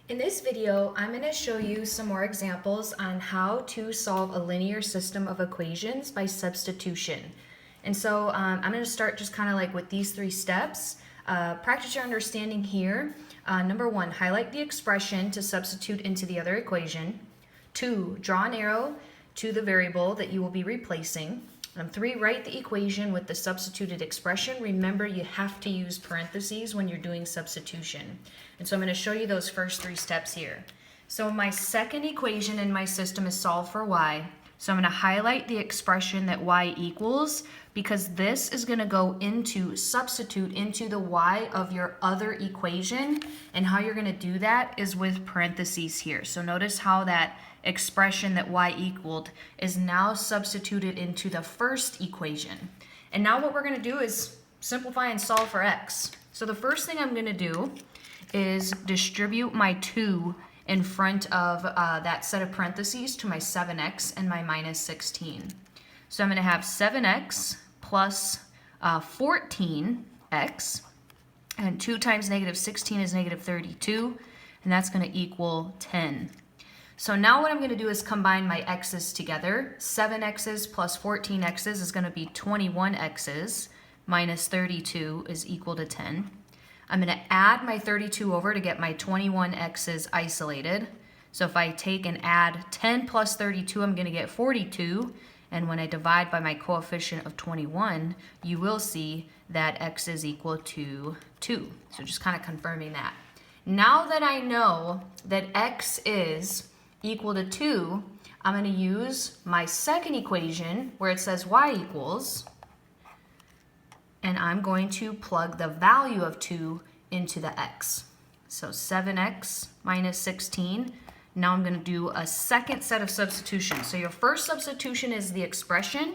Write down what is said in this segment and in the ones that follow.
In this video, I'm going to show you some more examples on how to solve a linear system of equations by substitution. And so I'm going to start just kind of like with these three steps. Practice your understanding here. Number one, highlight the expression to substitute into the other equation. 2, draw an arrow to the variable that you will be replacing. 3, write the equation with the substituted expression. Remember, you have to use parentheses when you're doing substitution. And so I'm going to show you those first 3 steps here. So my second equation in my system is solve for y. So I'm going to highlight the expression that y equals because this is going to go into substitute into the y of your other equation. And how you're going to do that is with parentheses here. So notice how that expression that y equaled is now substituted into the first equation. And now what we're going to do is simplify and solve for x. So the first thing I'm going to do is distribute my 2 in front of that set of parentheses to my 7x and my minus 16. So I'm going to have 7x plus 14x, and 2 times negative 16 is negative 32, and that's going to equal 10. So now what I'm going to do is combine my x's together. 7x's plus 14x's is going to be 21x's minus 32 is equal to 10. I'm going to add my 32 over to get my 21x's isolated. So if I take and add 10 plus 32, I'm going to get 42. And when I divide by my coefficient of 21, you will see that x is equal to 2. So just kind of confirming that. Now that I know that x is equal to 2, I'm going to use my second equation where it says y equals, and I'm going to plug the value of 2 into the x. So 7x minus 16. Now I'm going to do a second set of substitutions. So your first substitution is the expression,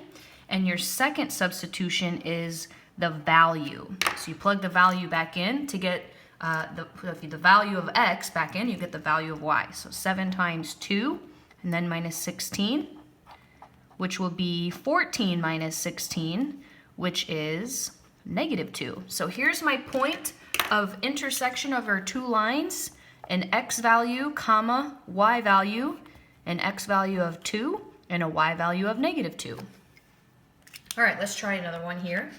and your second substitution is the value. So you plug the value back in to get the value of x back in, you get the value of y. So 7 times 2, and then minus 16, which will be 14 minus 16, which is negative 2. So here's my point of intersection of our two lines, an x value, comma, y value, an x value of 2, and a y value of negative 2. All right, let's try another one here.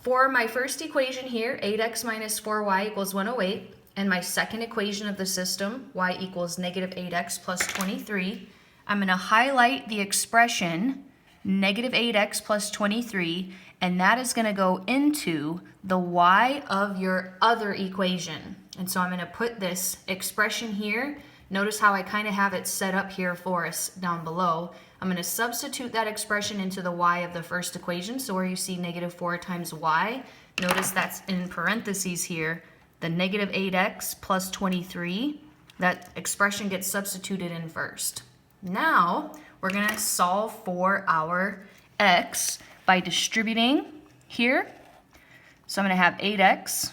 For my first equation here, 8x minus 4y equals 108, and my second equation of the system, y equals negative 8x plus 23, I'm going to highlight the expression negative 8x plus 23, and that is going to go into the y of your other equation. And so I'm going to put this expression here. Notice how I kind of have it set up here for us down below. I'm going to substitute that expression into the y of the first equation. So where you see negative 4 times y, notice that's in parentheses here. The negative 8x plus 23, that expression gets substituted in first. Now we're going to solve for our x by distributing here. So I'm going to have 8x.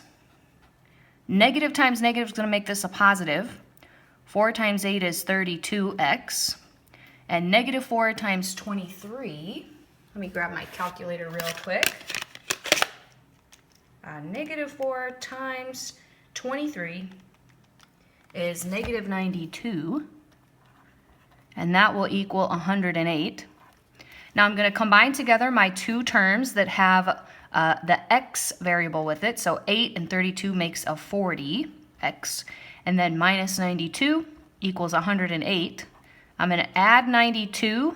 Negative times negative is going to make this a positive. 4 times 8 is 32x. And negative 4 times 23, let me grab my calculator real quick. Negative 4 times 23 is negative 92. And that will equal 108. Now I'm going to combine together my two terms that have the x variable with it. So 8 and 32 makes a 40x. And then minus 92 equals 108. I'm going to add 92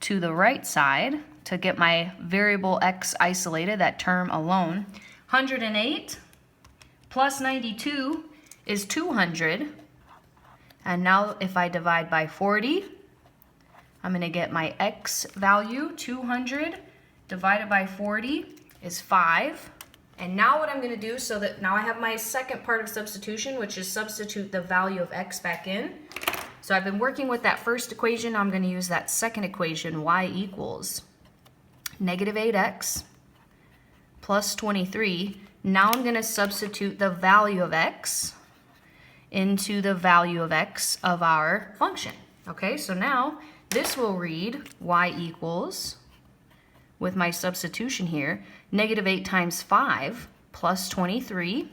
to the right side to get my variable x isolated, that term alone. 108 plus 92 is 200. And now if I divide by 40, I'm going to get my x value, 200 divided by 40 is 5. And now what I'm going to do, so that now I have my second part of substitution, which is substitute the value of x back in. So I've been working with that first equation. I'm going to use that second equation, y equals negative 8x plus 23. Now I'm going to substitute the value of x into the value of x of our function. Okay, so now this will read y equals, with my substitution here, negative 8 times 5 plus 23,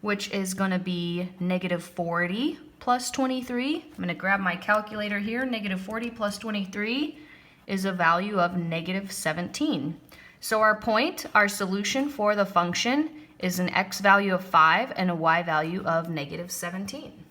which is going to be negative 40 plus 23. I'm going to grab my calculator here. Negative 40 plus 23 is a value of negative 17. So our point, our solution for the function, is an x value of 5 and a y value of negative 17.